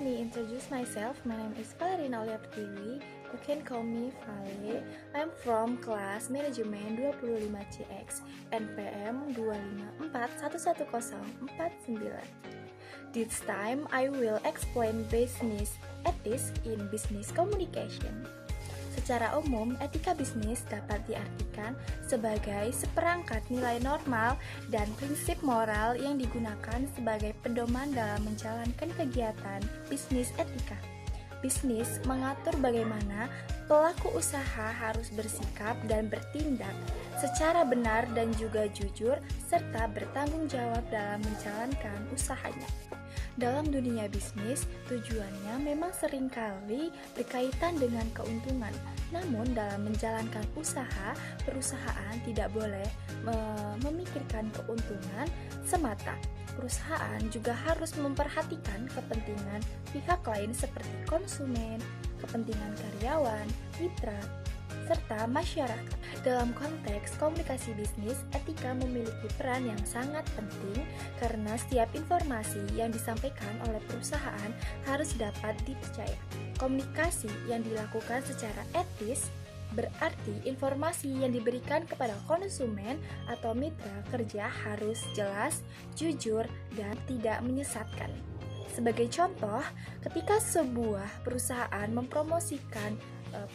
me introduce myself. My name is Valerina Oliaptiwi. You can call me Vale. I'm from kelas manajemen 25CX NPM 254111049. This time I will explain business ethics in business communication. Secara umum, etika bisnis dapat diartikan sebagai seperangkat nilai normal dan prinsip moral yang digunakan sebagai pedoman dalam menjalankan kegiatan bisnis etika. Bisnis mengatur bagaimana pelaku usaha harus bersikap dan bertindak secara benar dan juga jujur, serta bertanggung jawab dalam menjalankan usahanya. Dalam dunia bisnis, tujuannya memang seringkali berkaitan dengan keuntungan. Namun dalam menjalankan usaha, perusahaan tidak boleh memikirkan keuntungan semata. Perusahaan juga harus memperhatikan kepentingan pihak lain seperti konsumen, kepentingan karyawan, mitra, serta masyarakat. Dalam konteks komunikasi bisnis, etika memiliki peran yang sangat penting karena setiap informasi yang disampaikan oleh perusahaan harus dapat dipercaya. Komunikasi yang dilakukan secara etis berarti informasi yang diberikan kepada konsumen atau mitra kerja harus jelas, jujur, dan tidak menyesatkan. Sebagai contoh, ketika sebuah perusahaan mempromosikan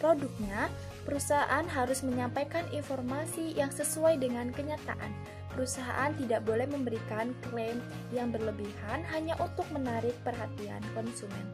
produknya, perusahaan harus menyampaikan informasi yang sesuai dengan kenyataan. Perusahaan tidak boleh memberikan klaim yang berlebihan hanya untuk menarik perhatian konsumen.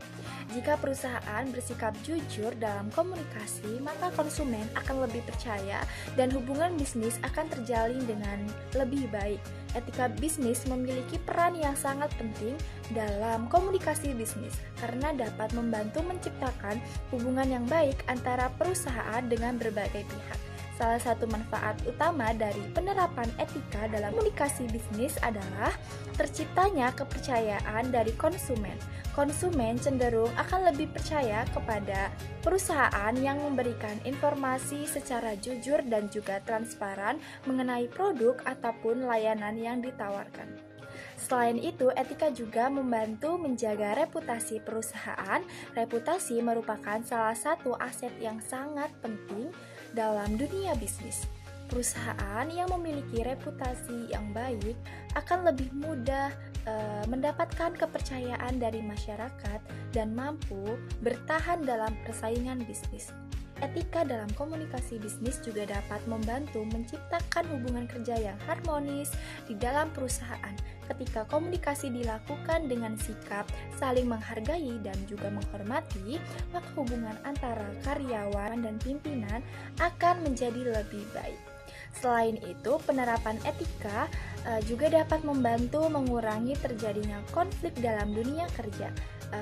Jika perusahaan bersikap jujur dalam komunikasi, maka konsumen akan lebih percaya dan hubungan bisnis akan terjalin dengan lebih baik. Etika bisnis memiliki peran yang sangat penting dalam komunikasi bisnis karena dapat membantu menciptakan hubungan yang baik antara perusahaan dengan berbagai pihak. Salah satu manfaat utama dari penerapan etika dalam komunikasi bisnis adalah terciptanya kepercayaan dari konsumen. Konsumen cenderung akan lebih percaya kepada perusahaan yang memberikan informasi secara jujur dan juga transparan mengenai produk ataupun layanan yang ditawarkan. Selain itu, etika juga membantu menjaga reputasi perusahaan. Reputasi merupakan salah satu aset yang sangat penting dalam dunia bisnis. Perusahaan yang memiliki reputasi yang baik akan lebih mudah mendapatkan kepercayaan dari masyarakat dan mampu bertahan dalam persaingan bisnis. Etika dalam komunikasi bisnis juga dapat membantu menciptakan hubungan kerja yang harmonis di dalam perusahaan. Ketika komunikasi dilakukan dengan sikap saling menghargai dan juga menghormati, maka hubungan antara karyawan dan pimpinan akan menjadi lebih baik. Selain itu, penerapan etika juga dapat membantu mengurangi terjadinya konflik dalam dunia kerja.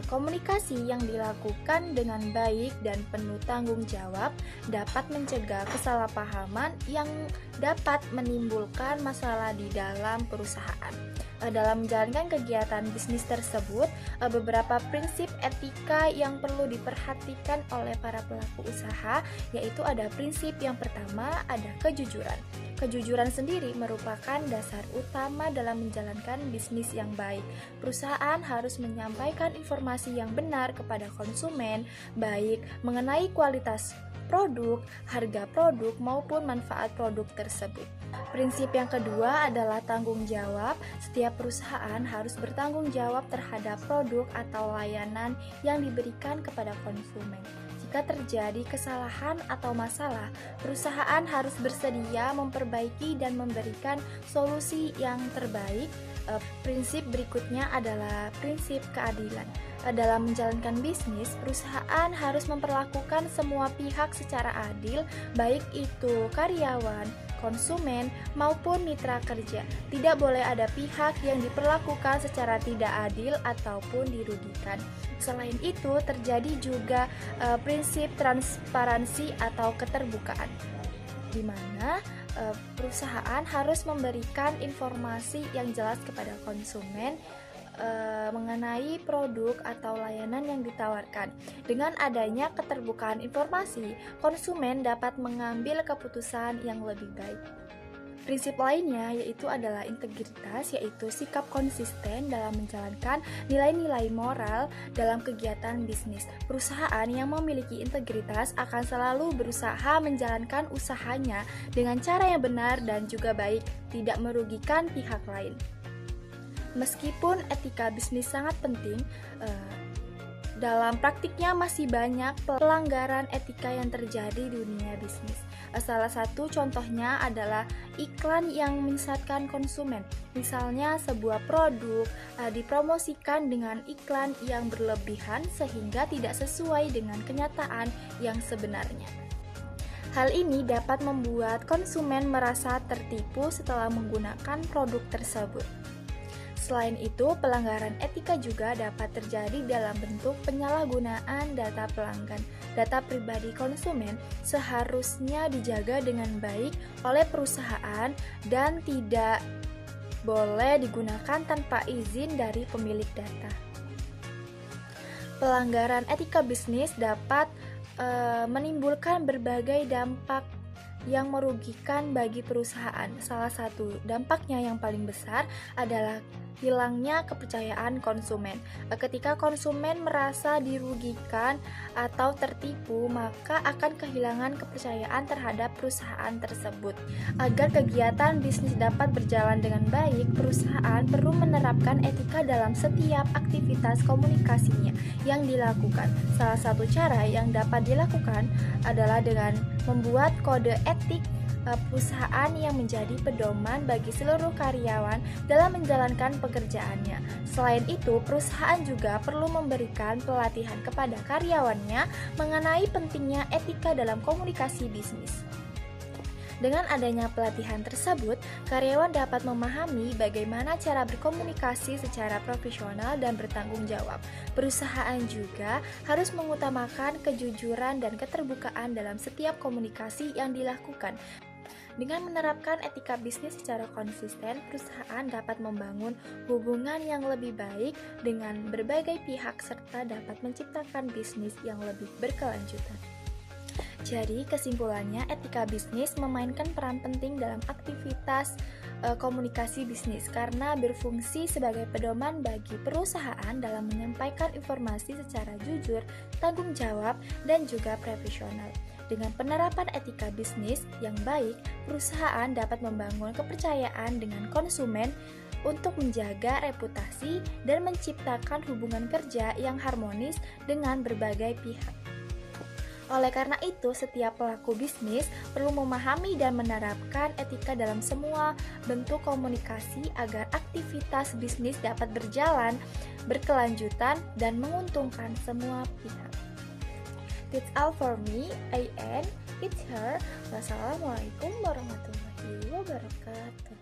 Komunikasi yang dilakukan dengan baik dan penuh tanggung jawab dapat mencegah kesalahpahaman yang dapat menimbulkan masalah di dalam perusahaan. Dalam menjalankan kegiatan bisnis tersebut, beberapa prinsip etika yang perlu diperhatikan oleh para pelaku usaha, yaitu ada prinsip yang pertama, ada kejujuran. Kejujuran sendiri merupakan dasar utama dalam menjalankan bisnis yang baik. Perusahaan harus menyampaikan informasi yang benar kepada konsumen, baik mengenai kualitas produk, harga produk, maupun manfaat produk tersebut. Prinsip yang kedua adalah tanggung jawab. Setiap perusahaan harus bertanggung jawab terhadap produk atau layanan yang diberikan kepada konsumen. Jika terjadi kesalahan atau masalah, perusahaan harus bersedia memperbaiki dan memberikan solusi yang terbaik. Prinsip berikutnya adalah prinsip keadilan. Dalam menjalankan bisnis, perusahaan harus memperlakukan semua pihak secara adil, baik itu karyawan, konsumen, maupun mitra kerja. Tidak boleh ada pihak yang diperlakukan secara tidak adil ataupun dirugikan. Selain itu, terjadi juga prinsip transparansi atau keterbukaan, di mana perusahaan harus memberikan informasi yang jelas kepada konsumen mengenai produk atau layanan yang ditawarkan. Dengan adanya keterbukaan informasi, konsumen dapat mengambil keputusan yang lebih baik. Prinsip lainnya yaitu adalah integritas, yaitu sikap konsisten dalam menjalankan nilai-nilai moral dalam kegiatan bisnis. Perusahaan yang memiliki integritas akan selalu berusaha menjalankan usahanya dengan cara yang benar dan juga baik, tidak merugikan pihak lain. Meskipun etika bisnis sangat penting, dalam praktiknya masih banyak pelanggaran etika yang terjadi di dunia bisnis. Salah satu contohnya adalah iklan yang menyesatkan konsumen. Misalnya sebuah produk dipromosikan dengan iklan yang berlebihan sehingga tidak sesuai dengan kenyataan yang sebenarnya. Hal ini dapat membuat konsumen merasa tertipu setelah menggunakan produk tersebut. Selain itu, pelanggaran etika juga dapat terjadi dalam bentuk penyalahgunaan data pelanggan. Data pribadi konsumen seharusnya dijaga dengan baik oleh perusahaan dan tidak boleh digunakan tanpa izin dari pemilik data. Pelanggaran etika bisnis dapat menimbulkan berbagai dampak yang merugikan bagi perusahaan. Salah satu dampaknya yang paling besar adalah hilangnya kepercayaan konsumen. Ketika konsumen merasa dirugikan atau tertipu, maka akan kehilangan kepercayaan terhadap perusahaan tersebut. Agar kegiatan bisnis dapat berjalan dengan baik, perusahaan perlu menerapkan etika dalam setiap aktivitas komunikasinya yang dilakukan. Salah satu cara yang dapat dilakukan adalah dengan membuat kode etik perusahaan yang menjadi pedoman bagi seluruh karyawan dalam menjalankan pekerjaannya. Selain itu, perusahaan juga perlu memberikan pelatihan kepada karyawannya mengenai pentingnya etika dalam komunikasi bisnis. Dengan adanya pelatihan tersebut, karyawan dapat memahami bagaimana cara berkomunikasi secara profesional dan bertanggung jawab. Perusahaan juga harus mengutamakan kejujuran dan keterbukaan dalam setiap komunikasi yang dilakukan. Dengan menerapkan etika bisnis secara konsisten, perusahaan dapat membangun hubungan yang lebih baik dengan berbagai pihak serta dapat menciptakan bisnis yang lebih berkelanjutan. Jadi, kesimpulannya, etika bisnis memainkan peran penting dalam aktivitas komunikasi bisnis karena berfungsi sebagai pedoman bagi perusahaan dalam menyampaikan informasi secara jujur, tanggung jawab, dan juga profesional. Dengan penerapan etika bisnis yang baik, perusahaan dapat membangun kepercayaan dengan konsumen untuk menjaga reputasi dan menciptakan hubungan kerja yang harmonis dengan berbagai pihak. Oleh karena itu, setiap pelaku bisnis perlu memahami dan menerapkan etika dalam semua bentuk komunikasi agar aktivitas bisnis dapat berjalan, berkelanjutan, dan menguntungkan semua pihak. That's all for me, I it's her. Wassalamualaikum warahmatullahi wabarakatuh.